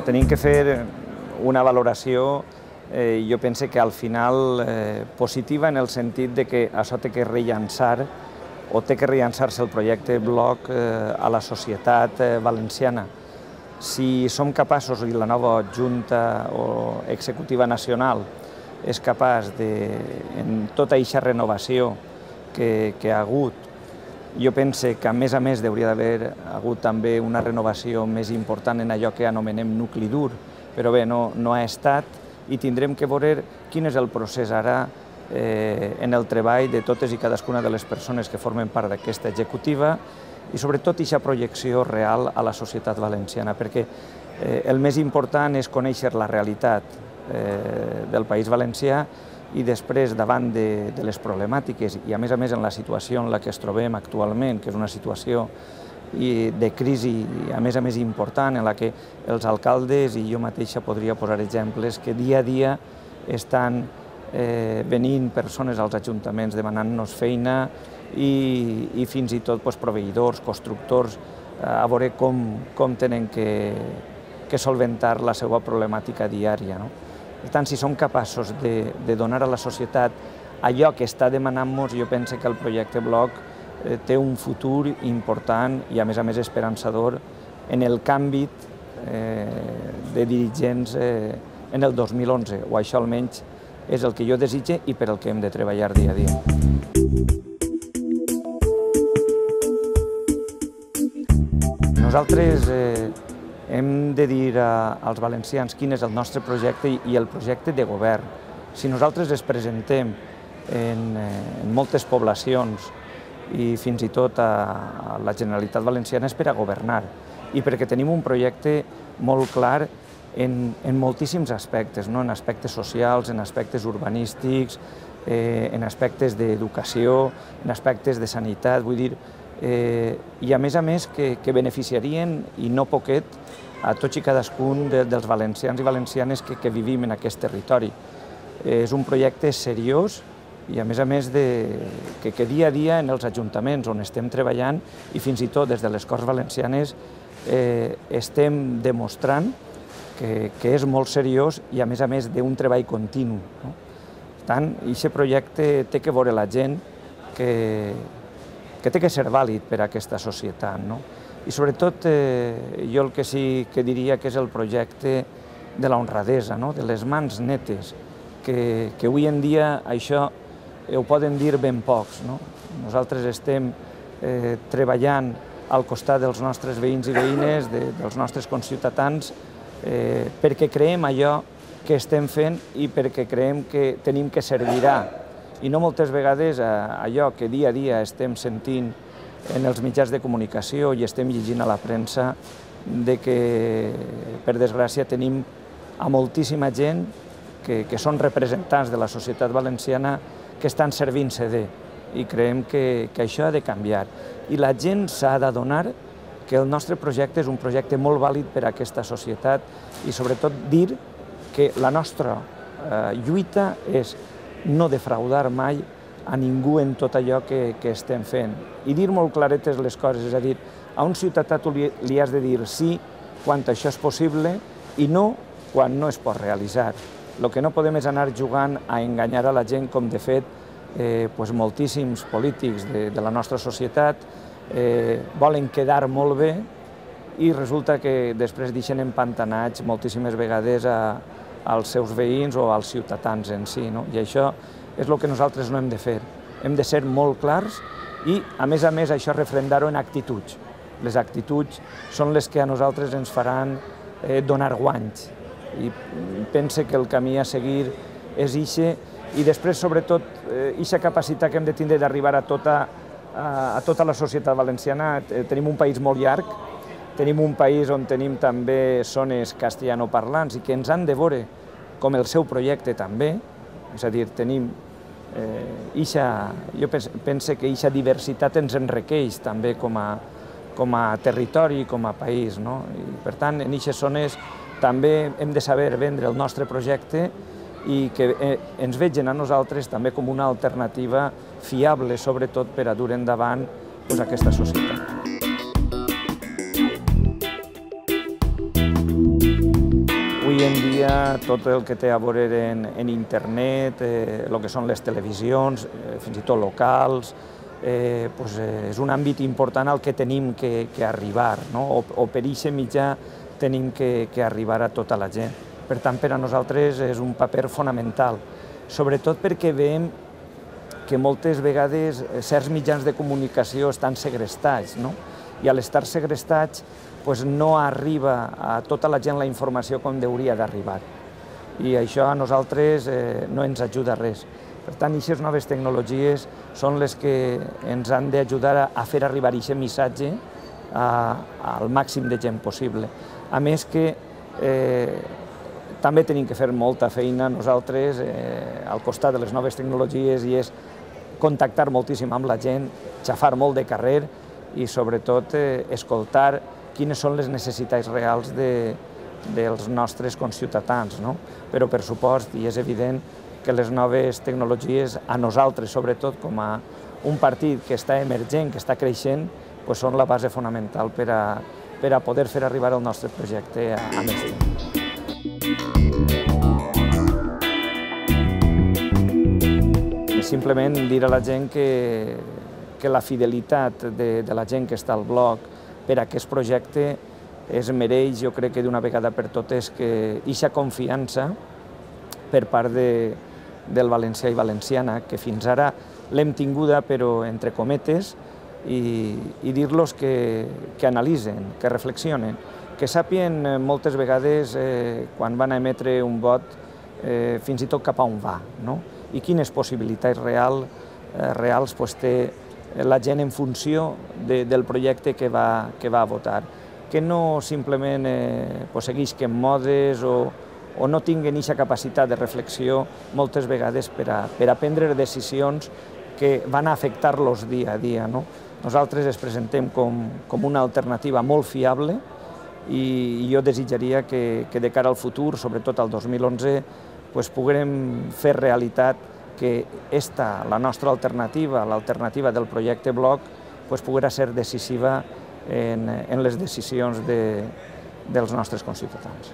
tenim que fer una valoració, jo penso que al final positiva en el sentit de que això té que rellançar o té que rellançar-se el projecte Bloc a la societat valenciana. Si som capaços, i la nova Junta o Executiva Nacional és capaç de, en tota aquesta renovació que hi ha hagut, jo penso que a més hauria d'haver hagut també una renovació més important en allò que anomenem nucli dur, però bé, no ha estat i tindrem que veure quin és el procés ara en el treball de totes i cadascuna de les persones que formen part d'aquesta executiva i sobretot aquesta projecció real a la societat valenciana, perquè el més important és conèixer la realitat del País Valencià i després, davant de les problemàtiques i a més en la situació en la que es trobem actualment, que és una situació de crisi a més important, en la que els alcaldes i jo mateixa podria posar exemples que dia a dia estan venint persones als ajuntaments demanant-nos feina i fins i tot proveïdors, constructors, a veure com tenen que solventar la seva problemàtica diària. Per tant, si som capaços de donar a la societat allò que està demanant-nos, jo penso que el projecte Bloc té un futur important i a més esperançador en el canvi de dirigents en el 2011, o això almenys és el que jo desitge i per el que hem de treballar dia a dia. Nosaltres hem de dir als valencians quin és el nostre projecte i el projecte de govern. Si nosaltres es presentem en moltes poblacions i fins i tot a la Generalitat Valenciana és per a governar i perquè tenim un projecte molt clar en moltíssims aspectes, en aspectes socials, en aspectes urbanístics, en aspectes d'educació, en aspectes de sanitat, vull dir, i a més que beneficiarien, i no poquet, a tots i cadascun dels valencians i valencianes que vivim en aquest territori. És un projecte seriós i a més que dia a dia en els ajuntaments on estem treballant i fins i tot des de les Corts Valencianes estem demostrant que és molt seriós i a més d'un treball continu. Per tant, aquest projecte té que veure la gent que té que ser vàlid per a aquesta societat. I sobretot jo el que sí que diria que és el projecte de la honradesa, de les mans netes, que avui en dia això ho poden dir ben pocs. Nosaltres estem treballant al costat dels nostres veïns i veïnes, dels nostres conciutadans, perquè creiem allò que estem fent i perquè creiem que tenim que servirà. I no moltes vegades allò que dia a dia estem sentint en els mitjans de comunicació i estem llegint a la premsa que, per desgràcia, tenim a moltíssima gent que són representants de la societat valenciana que estan servint-se de, i creiem que això ha de canviar. I la gent s'ha d'adonar que el nostre projecte és un projecte molt vàlid per a aquesta societat i sobretot dir que la nostra lluita és no defraudar mai a ningú en tot allò que estem fent. I dir molt claretes les coses, és a dir, a un ciutadà tu li has de dir sí quan això és possible i no quan no es pot realitzar. El que no podem és anar jugant a enganyar a la gent, com de fet moltíssims polítics de la nostra societat volen quedar molt bé i resulta que després deixen empantanats moltíssimes vegades als seus veïns o als ciutadans en si. I això és el que nosaltres no hem de fer. Hem de ser molt clars i, a més, això refrendar-ho en actituds. Les actituds són les que a nosaltres ens faran donar guanys. I pense que el camí a seguir és ixe i després, sobretot, aquesta capacitat que hem de tindre d'arribar a tota la societat valenciana. Tenim un país molt llarg, tenim un país on tenim també zones castellanoparlants i que ens han de veure com el seu projecte també, és a dir, tenim jo penso que aquesta diversitat ens enriqueix també com a territori i com a país. Per tant, en aquestes zones també hem de saber vendre el nostre projecte i que ens vegin a nosaltres també com una alternativa fiable, sobretot per a dur endavant aquesta societat. tot el que té a veure en internet, el que són les televisions, fins i tot locals, és un àmbit important al que tenim que arribar, o per aquest mitjà tenim que arribar a tota la gent. Per tant, per a nosaltres és un paper fonamental, sobretot perquè veiem que moltes vegades certs mitjans de comunicació estan segrestats, i a l'estar segrestats no arriba a tota la gent la informació com hauria d'arribar. I això a nosaltres no ens ajuda a res. Per tant, aquestes noves tecnologies són les que ens han d'ajudar a fer arribar aquest missatge al màxim de gent possible. A més que també tenim que fer molta feina nosaltres al costat de les noves tecnologies i és contactar moltíssim amb la gent, xafar molt de carrer i sobretot escoltar quines són les necessitats reals dels nostres conciutadans. Però, per supost, i és evident que les noves tecnologies, a nosaltres, sobretot com a un partit que està emergent, que està creixent, són la base fonamental per a poder fer arribar el nostre projecte a més gent. Simplement dir a la gent que la fidelitat de la gent que està al blog per a aquest projecte es mereix, jo crec que d'una vegada per totes, que aquesta confiança per part del valencià i valenciana, que fins ara l'hem tinguda, però entre cometes, i dir-los que analitzen, que reflexionen, que sàpien moltes vegades, quan van a emetre un vot, fins i tot cap a on va, i quines possibilitats reals té la gent en funció del projecte que va a votar. Que no simplement seguisquen modes o no tinguin aquesta capacitat de reflexió moltes vegades per a prendre decisions que van a afectar-los dia a dia. Nosaltres es presentem com una alternativa molt fiable i jo desitjaria que de cara al futur, sobretot al 2011, puguem fer realitat que la nostra alternativa, l'alternativa del projecte Bloc, poguera ser decisiva en les decisions dels nostres conciutadans.